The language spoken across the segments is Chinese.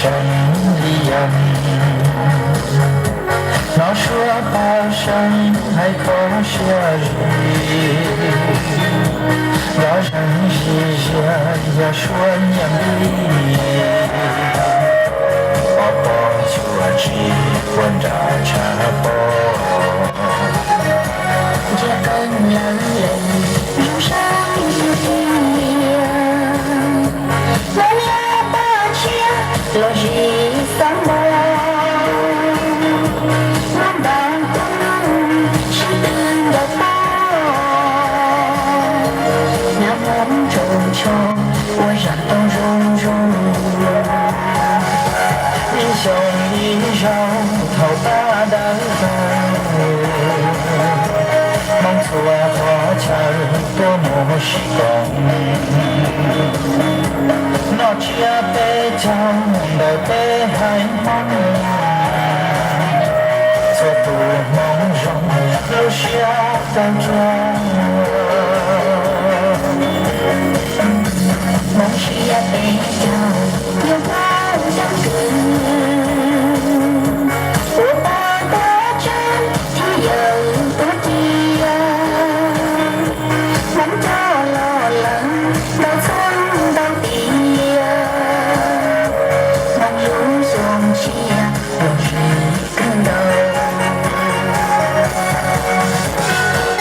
神一样。老说把山海口下雨，老人一下呀说娘的，我帮就只混着茶包，这更让人如上天，我要把钱落日三毛。我让都融融，英雄一绕头把灯梦错花前多么时光，那家北疆的北海梦，错不梦中留下的妆。梦是呀北疆有花香根，我把它真它有多低呀，梦到老人到村到底呀，梦如松气呀，我是更高。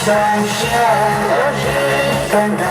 相信我是更高。